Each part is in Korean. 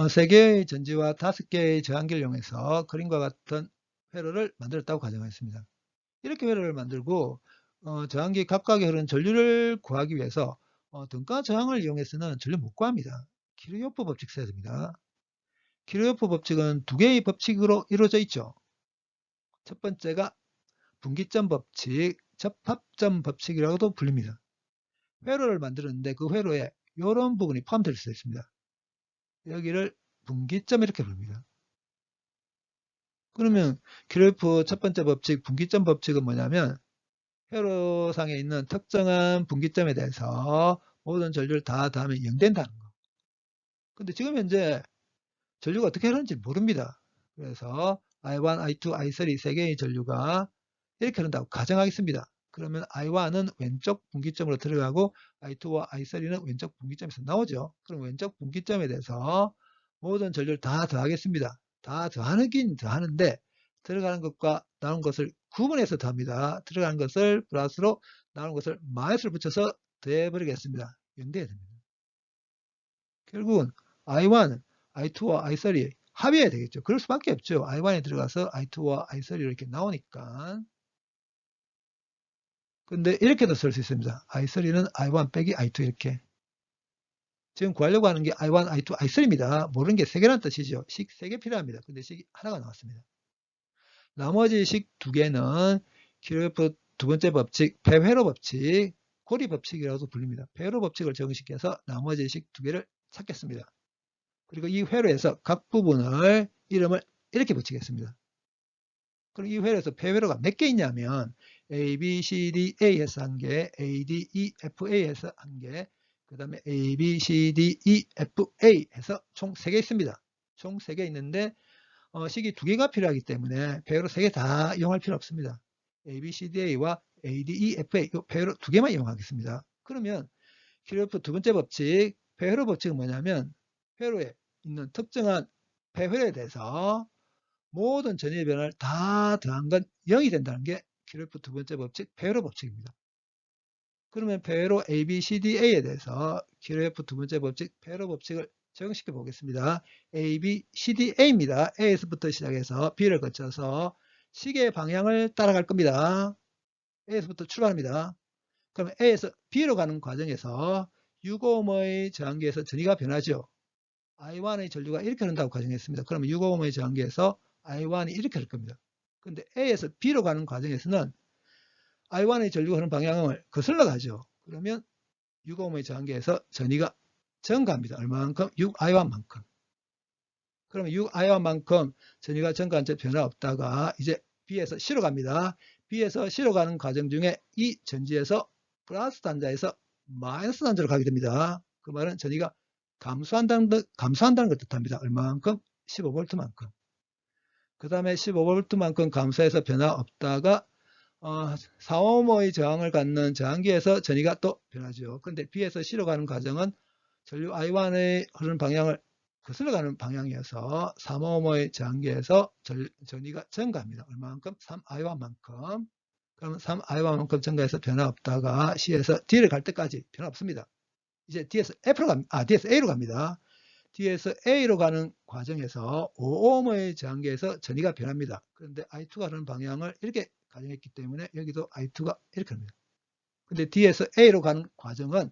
3개의 전지와 5개의 저항기를 이용해서 그림과 같은 회로를 만들었다고 가정하겠습니다. 이렇게 회로를 만들고 저항기 각각에 흐르는 전류를 구하기 위해서 등가 저항을 이용해서는 전류 못 구합니다. 키르요프 법칙 써야 됩니다. 키르요프 법칙은 두 개의 법칙으로 이루어져 있죠. 첫 번째가 분기점 법칙, 접합점 법칙이라고도 불립니다. 회로를 만들었는데 그 회로에 이런 부분이 포함될 수 있습니다. 여기를 분기점 이렇게 부릅니다. 그러면 키르요프 첫 번째 법칙, 분기점 법칙은 뭐냐면 회로상에 있는 특정한 분기점에 대해서 모든 전류를 다 더하면 0 된다는 거. 근데 지금 현재 전류가 어떻게 흐르는지 모릅니다. 그래서 I1, I2, I3 세 개의 전류가 이렇게 흐른다고 가정하겠습니다. 그러면 I1은 왼쪽 분기점으로 들어가고 I2와 I3는 왼쪽 분기점에서 나오죠. 그럼 왼쪽 분기점에 대해서 모든 전류를 다 더하겠습니다. 다 더하긴 더하는데 들어가는 것과 나오는 것을 구분해서 더합니다. 들어가는 것을 플러스로 나오는 것을 마이너스를 붙여서 더해버리겠습니다. 연대해야 됩니다. 결국은 I1, I2와 I3 합의해야 되겠죠. 그럴 수밖에 없죠. I1에 들어가서 I2와 I3로 이렇게 나오니까. 근데 이렇게도 쓸 수 있습니다. I3는 I1 빼기 I2 이렇게. 지금 구하려고 하는 게 I1, I2, I3입니다. 모르는 게 3개라는 뜻이죠. 식 3개 필요합니다. 근데 식이 하나가 나왔습니다. 나머지 식 2개는 키르요프 두 번째 법칙, 배회로 법칙, 고리 법칙이라고도 불립니다. 배회로 법칙을 적용시켜서 나머지 식 2개를 찾겠습니다. 그리고 이 회로에서 각 부분을 이름을 이렇게 붙이겠습니다. 그럼 이 회로에서 배회로가 몇 개 있냐면 A, B, C, D, A에서 한 개, A, D, E, F, A에서 한 개, 그 다음에 A, B, C, D, E, F, A에서 총 3개 있습니다. 총 3개 있는데 식이 2개가 필요하기 때문에 배회로 3개 다 이용할 필요 없습니다. A, B, C, D, A와 A, D, E, F, A 배회로 2개만 이용하겠습니다. 그러면 키르요프 두 번째 법칙, 배회로 법칙은 뭐냐면 회로에 있는 특정한 배회로에 대해서 모든 전위의 변화를 다 더한 건 0이 된다는 게 키르요프 두 번째 법칙, 배회로 법칙입니다. 그러면 배회로 A, B, C, D, A에 대해서 키르요프 두 번째 법칙, 배회로 법칙을 적용시켜 보겠습니다. A, B, C, D, A입니다. A에서부터 시작해서 B를 거쳐서 시계의 방향을 따라갈 겁니다. A에서부터 출발합니다. 그럼 A에서 B로 가는 과정에서 6ohm의 저항기에서 전위가 변하죠. I1의 전류가 이렇게 흐른다고 가정했습니다. 그러면 6ohm의 저항기에서 I1이 이렇게 흐를 겁니다. 근데 A에서 B로 가는 과정에서는 I1의 전류가 흐르는 방향을 거슬러 가죠. 그러면 6ohm의 저항기에서 전위가 증가합니다. 얼마만큼? 6I1만큼. 그러면 6I1만큼 전위가 증가한 채 변화 없다가 이제 B에서 C로 갑니다. B에서 C로 가는 과정 중에 이 전지에서 플러스 단자에서 마이너스 단자로 가게 됩니다. 그 말은 전위가 감소한다는 걸 뜻합니다. 얼마만큼? 15V만큼. 그 다음에 15V만큼 감소해서 변화 없다가 4ohm의 저항을 갖는 저항기에서 전위가 또 변하죠. 그런데 B에서 C로 가는 과정은 전류 I1의 흐르는 방향을 거슬러 가는 방향이어서 3ohm의 저항기에서 전위가 증가합니다. 얼마만큼? 3I1만큼. 그러면 3I1만큼 증가해서 변화 없다가 C에서 D를 갈 때까지 변화 없습니다. 이제 D에서 D에서 A로 갑니다. D에서 A로 가는 과정에서 5ohm의 저항기에서 전위가 변합니다. 그런데 I2가 흐르는 방향을 이렇게 가정했기 때문에 여기도 I2가 이렇게 합니다. 근데 D에서 A로 가는 과정은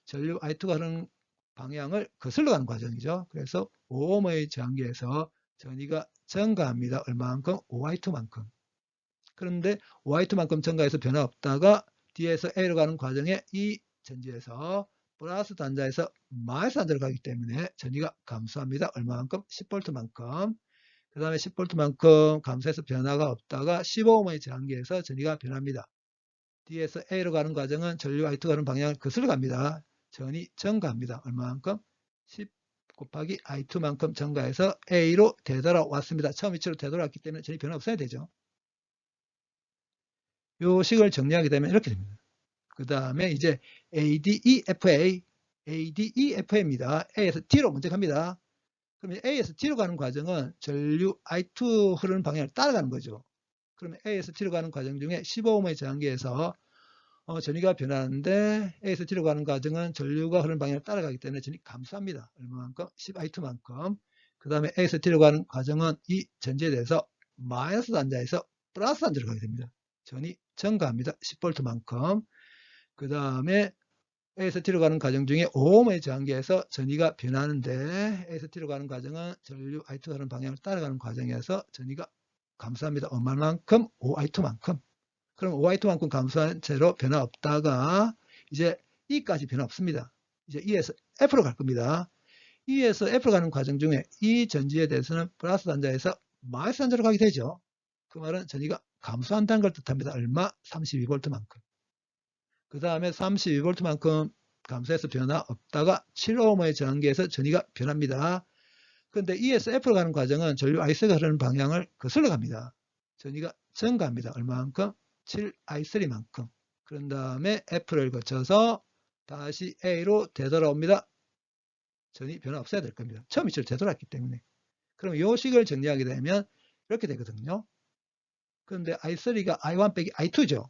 전류 I2가 흐르는 방향을 거슬러 가는 과정이죠. 그래서 5ohm의 저항기에서 전위가 증가합니다. 얼마만큼? 5I2만큼. 그런데 5I2만큼 증가해서 변화 없다가 D에서 A로 가는 과정에 이 전지에서 플러스 단자에서 마이너스 단자로 가기 때문에 전위가 감소합니다. 얼마만큼? 10V만큼. 그 다음에 10V만큼 감소해서 변화가 없다가 15ohm의 저항기에서 전위가 변합니다. D에서 A로 가는 과정은 전류 I2가 가는 방향을 거슬러 갑니다. 전위 증가합니다. 얼마만큼? 10 곱하기 I2만큼 증가해서 A로 되돌아왔습니다. 처음 위치로 되돌아왔기 때문에 전위 변화 없어야 되죠. 요 식을 정리하게 되면 이렇게 됩니다. 그 다음에 이제 ADEFA입니다. A에서 D로 먼저 갑니다. 그러면 A에서 D로 가는 과정은 전류 I2 흐르는 방향을 따라가는 거죠. 그러면 A에서 D로 가는 과정 중에 15ohm의 저항기에서 전위가 변하는데 A에서 D로 가는 과정은 전류가 흐르는 방향을 따라가기 때문에 전위 감소합니다. 얼마만큼? 10I2만큼. 그 다음에 A에서 T로 가는 과정은 이 전지에 대해서 마이너스 단자에서 플러스 단자로 가게 됩니다. 전이 증가합니다. 10V만큼. 그 다음에 A에서 T로 가는 과정 중에 5ohm의 저항계에서 전위가 변하는데 A에서 T로 가는 과정은 전류 I2가 가는 방향을 따라가는 과정에서 전위가 감소합니다. 얼마만큼? 5I2만큼. 그럼 5I2만큼 감소한 채로 변화 없다가 이제 E까지 변화 없습니다. 이제 E에서 F로 갈 겁니다. E에서 F로 가는 과정 중에 이 전지에 대해서는 플러스 단자에서 마이너스 단자로 가게 되죠. 그 말은 전위가 감소한다는 걸 뜻합니다. 얼마? 32V만큼. 그 다음에 32V만큼 감소해서 변화 없다가 7ohm의 저항계에서 전위가 변합니다. 그런데 E에서 F로 가는 과정은 전류 I3가 흐르는 방향을 거슬러 갑니다. 전위가 증가합니다. 얼마만큼? 7I3만큼. 그런 다음에 F를 거쳐서 다시 A로 되돌아옵니다. 전이 변화 없어야 될 겁니다. 처음 위치로 되돌았기 때문에. 그럼 이 식을 정리하게 되면 이렇게 되거든요. 그런데 I3가 I1 빼기 I2죠.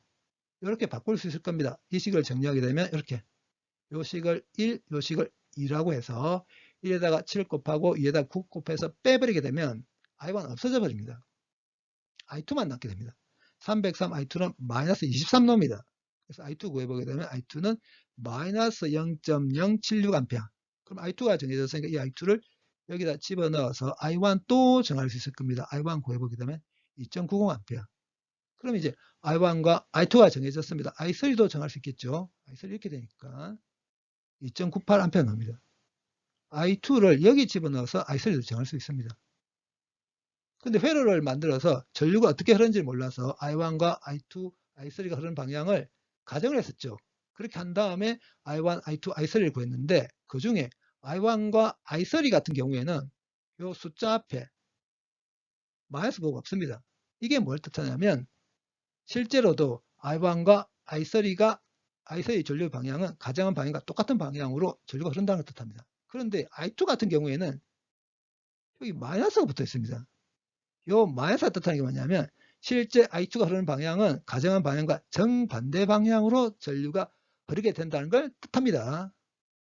이렇게 바꿀 수 있을 겁니다. 이 식을 정리하게 되면 이렇게 이 식을 1, 이 식을 2라고 해서 1에다가 7 곱하고 2에다가 9 곱해서 빼버리게 되면 I1 없어져 버립니다. I2만 남게 됩니다. 303 I2는 마이너스 23 나옵니다. 그래서 I2 구해보게 되면 I2는 마이너스 0.076A. 그럼 I2가 정해졌으니까 이 I2를 여기다 집어넣어서 I1 또 정할 수 있을 겁니다. I1 구해보게 되면 2.90A. 그럼 이제 I1과 I2가 정해졌습니다. I3도 정할 수 있겠죠. I3 이렇게 되니까 2.98A 나옵니다. I2를 여기 집어넣어서 I3도 정할 수 있습니다. 근데 회로를 만들어서 전류가 어떻게 흐르는지 몰라서 I1과 I2, I3가 흐르는 방향을 가정을 했었죠. 그렇게 한 다음에 I1, I2, I3를 구했는데 그 중에 I1과 I3 같은 경우에는 이 숫자 앞에 마이너스가 없습니다. 이게 뭘 뜻하냐면 실제로도 I1과 I3가 I3의 전류 방향은 가정한 방향과 똑같은 방향으로 전류가 흐른다는 걸 뜻합니다. 그런데 I2 같은 경우에는 여기 마이너스가 붙어 있습니다. 요 마이너스가 뜻하는 게 뭐냐면 실제 I2가 흐르는 방향은 가정한 방향과 정반대 방향으로 전류가 흐르게 된다는 걸 뜻합니다.